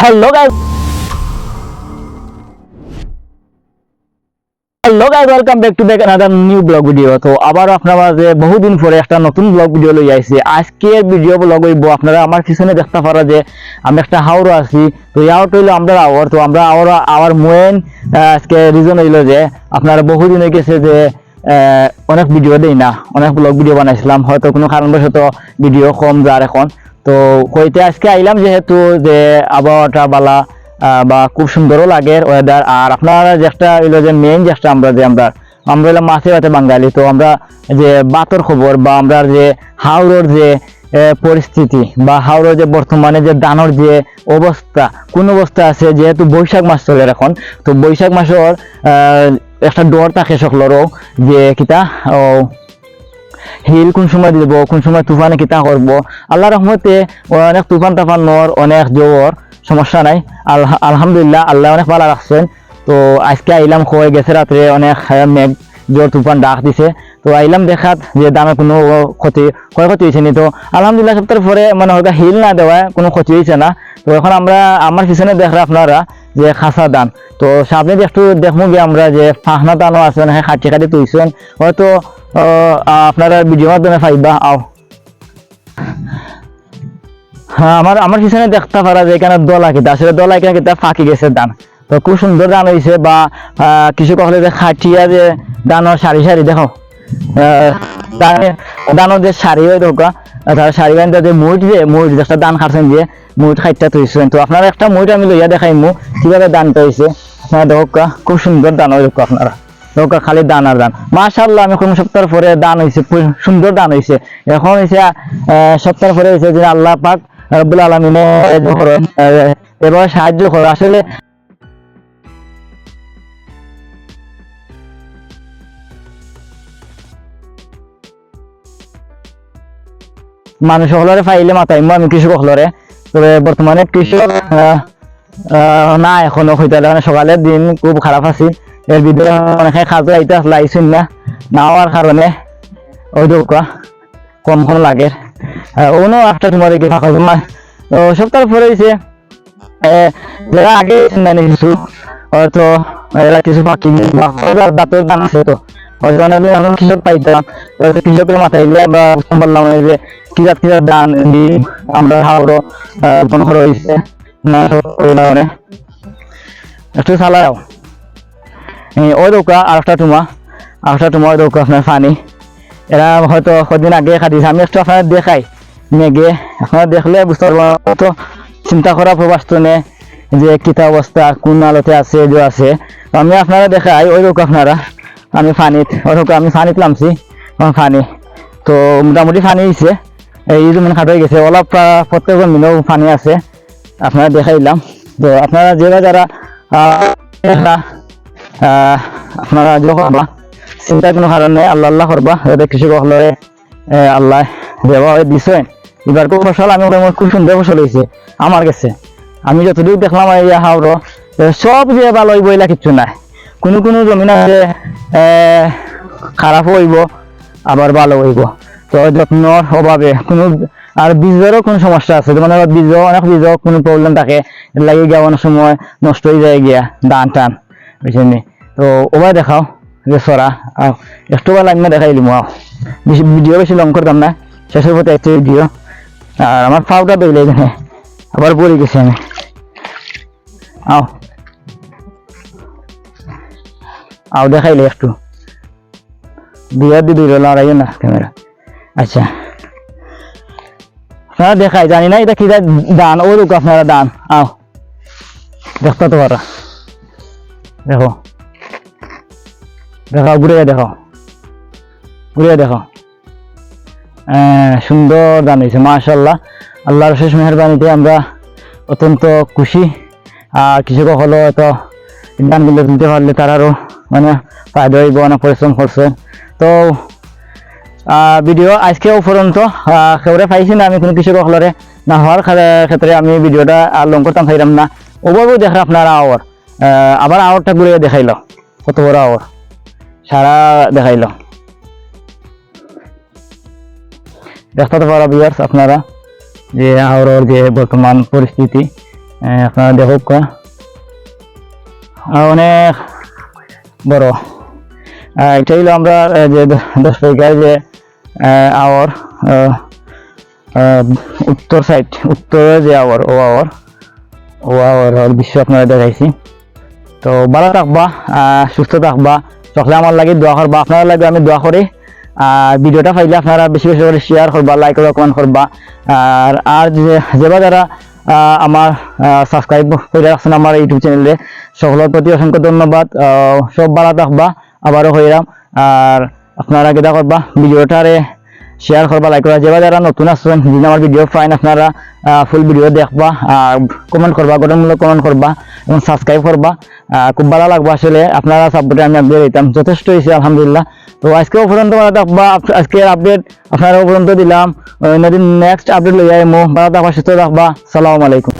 Hello guys, welcome back to another new blog video. তো আবার আপনার মাঝে বহুদিন পরে একটা নতুন ব্লগ ভিডিও লই আইছি। আজকের ভিডিও ব্লগ হইব আপনারা আমার পিছনে দেখতে পারা যে আমি একটা হাওড় আছি। তো হাওড় হইলো আমরা আওয়ার, তো আমরা আওয়ার মেন আজকে রিজন হইলো যে আপনারা বহুদিন হয়ে গেছে যে অনেক ভিডিও দেই না, অনেক ব্লগ ভিডিও বানাইছিলাম, হয়তো কোনো কারণবশত ভিডিও কম যার এখন। তো কইতে আজকে আইলাম যেহেতু যে আবহাওয়াটা বালা বা খুব সুন্দরও লাগে ওয়েদার। আর আপনারা যেটা হইলো যে মেইন যেটা আমরা হইলো মাছে ভাতে বাঙালি। তো আমরা যে বাতর খবর বা আমরা যে হাওড়ের যে পরিস্থিতি বা হাওড়ের যে বর্তমানে যে দানোর যে অবস্থা, কোন অবস্থা আছে, যেহেতু বৈশাখ মাস চলে এখন। তো বৈশাখ মাসের একটা ডর থাকে সকলেরও যে কিতা হিল কোন সময় দিব, কোন সময় তুফানে কিতা করব। আল্লাহ রহমতে অনেক তুফান টাফান নর, অনেক জোর, সমস্যা নাই। আলহামদুলিল্লাহ আল্লাহ অনেক ভালো রাখছেন। তো আজকে আইলাম, হয়ে গেছে রাত্রে অনেক মেঘ জোর তুফান ডাক দিছে। তো আইলাম দেখাত যে দামের কোনো ক্ষয়ক্ষতি হয়েছে নি। তো আলহামদুলিল্লাহ সপ্তাহের পরে মানে হয়তো হিল না দেওয়ায় কোনো ক্ষতি হয়েছে না। তো এখন আমরা আমার পিছনে দেখলে আপনারা যে খাসা দান, তো সামনে একটু দেখবো গিয়ে আমরা যে ফাহনা দানও আছে, খাটি খাটি তুইছেন, হয়তো আপনারা ভিডিওর মাধ্যমে পাইবা। আও হ্যাঁ, আমার পিছনে দেখতে পারা যে এখানে দলা কিতা, আসলে দলা এখানে কিতা ফাঁকি গেছে ধান। তো খুব সুন্দর ধান হয়েছে, বা কিছু কখলে যে খাটিয়া যে ধানের সারি সারি দেখো, ধানের যে সারি হয়ে ঢোকা, তার সারি বান্ধা যে মুঠ একটা ধান খাটছেন যে মুঠ খাইটা তুইছেন। তো আপনারা একটা মুঠ আমি লইয়া দেখাইমু কিভাবে ধানটা হয়েছে। আপনারা দেখা খুব সুন্দর ধান হয়ে দেখো, আপনারা দেখা খালি দান আর দান। মাশাআল্লাহ, আমি কোন সপ্তাহ পরে দান হয়েছে, সুন্দর দান হয়েছে। এখন হয়েছে সপ্তাহ পরে হয়েছে যে আল্লাহ পাক রব্বুল আলামিনে এবার সাহায্য করে। আসলে মানুষ হলরে ফাইলে মাথাইমো আমি কৃষক হলরে। তবে বর্তমানে কৃষক না এখনো হইতে সকালের দিন খুব খারাপ আছি। এর ভিতরে অনেক খাজা আইতে লাইছেন না হওয়ার কারণে ওই দোকা কম লাগে। অন্য একটা তোমার সপ্তাহ পরে হয়েছে যারা আগে মানে কিছু হয়তো এরা কিছু পাখি দাঁতের দান আছে। তো কৃষক পাইতাম, কৃষকের মাথায় আমরা বুঝতে পারলাম যে কিরা দান আমরা হাওড়ো বন্ধ হয়েছে না একটু চালাও ওই দৌকা। আর একটা টুমা ওই দৌকা আপনার পানি, এরা হয়তো কদিন আগে খাদিছে। আমি একটু আপনার দেখাই মেঘে, আপনারা দেখলে বুঝতে পারবো। তো চিন্তা করা প্রবাস নে যে কিতা অবস্থা, কোন আলোতে আছে যে আছে। আমি আপনারা দেখাই ওই দৌকা আপনারা, আমি পানিত নামছি পানি। তো মোটামুটি পানি হয়েছে, এই যেমন খাট হয়ে গেছে, অলপ প্রত্যেকের মিনেও পানি আছে, আপনারা দেখাইলাম। তো আপনারা যারা আপনারা যখন চিন্তার কোনো কারণ নেই, আল্লাহ করবা। যাতে কৃষক হলরে আল্লাহ দেওয়া দিছে। এবার খুব ফসল আমি খুব সুন্দর ফসল হয়েছে আমার কাছে। আমি যতটুকু দেখলাম এই হাওড় সব যে ভালো হইব এলা কিচ্ছু নাই। কোনো জমিন আছে খারাপ হইব, আবার ভালো হইব। তো যত্নর অভাবে কোনো আর বীজেরও কোনো সমস্যা আছে, মানে অনেক বীজ কোনো প্রবলেম থাকে, লাগে গিয়া অনেক সময় নষ্ট হয়ে যায় গিয়া ধান টান, বুঝছেন। তো ওভার দেখাও যে সরা একটু ভালো আমি দেখাই দিলাম। ভিডিও বেশি লং করতাম না, শেষের পথে একটা ভিডিও। আর আমার ফাউটা দইলে আবার পড়ে গেছি আমি। আও দেখাইলে একটু দুই লড়াইও না ক্যামেরা। আচ্ছা আপনারা দেখাই, জানি না এটা কি দান, ও রুক আপনারা দান। আও দেখতে তো পারা, দেখো ঘুরে দেখো সুন্দর দান হয়েছে মাশাআল্লাহ। আল্লাহর শেষ মেহরবানিতে আমরা অত্যন্ত খুশি। আর কৃষক হলো তো দানগুলো তুলতে পারলে তারারও মানে ফায়দা হইব, অনেক পরিশ্রম করছে। তো ভিডিও আজকে পর্যন্ত খবরে পাইছি না আমি কোনো কৃষক হলরে না হওয়ার ক্ষেত্রে আমি ভিডিওটা আর লং করতাম চাইলাম না। ওভাবেও দেখে আপনারা আবার আওয়ারটা ঘুরে দেখাইল, কত বড় আওয়ার সারা দেখাইল। দেখতে পারা ভিউয়ার্স আপনারা যে আওয়ারের যে বর্তমান পরিস্থিতি, আপনারা দেখুক অনেক বড়। এটা হইলো আমরা যে 10 বিঘায় যে আওয়ার উত্তর সাইড, উত্তরে যে আওয়ার ও আওয়ার দৃশ্য আপনারা দেখাইছি। তো ভালো থাকবা, সুস্থ থাকবা, সকলে আমার লাগে দোয়া করবা, আপনারা লাগে আমি দোয়া করি। আর ভিডিওটা পাইলে আপনারা বেশি বেশি করে শেয়ার করবা, লাইক করবা, কমেন্ট করবা। আর যেবা যারা আমার সাবস্ক্রাইব করে রাখছেন আমার ইউটিউব চ্যানেলে, সকলের প্রতি অসংখ্য ধন্যবাদ। সব ভালো থাকবা, আবারও হইলাম। আর আপনারা কেটা করবা, ভিডিওটারে শেয়ার করবা, লাইক করবা। যেবা যারা নতুন আসছেন, যদি আমার ভিডিও ফাইন আপনারা ফুল ভিডিও দেখবা, কমেন্ট করবা, গঠনমূলক কমেন্ট করবা এবং সাবস্ক্রাইব করবা। খুব ভালো লাগবে আসলে আপনারা সাপোর্টে আমি আপডেট দিতাম, যথেষ্ট হয়েছে আলহামদুলিল্লাহ। তো আজকেও পর্যন্ত ভালো থাকবা, আজকের আপডেট আপনারাও পর্যন্ত দিলাম। অন্যদিন নেক্সট আপডেট লইয়া ভালো থাকবা, সুস্থ থাকবা। সালামু আলাইকুম।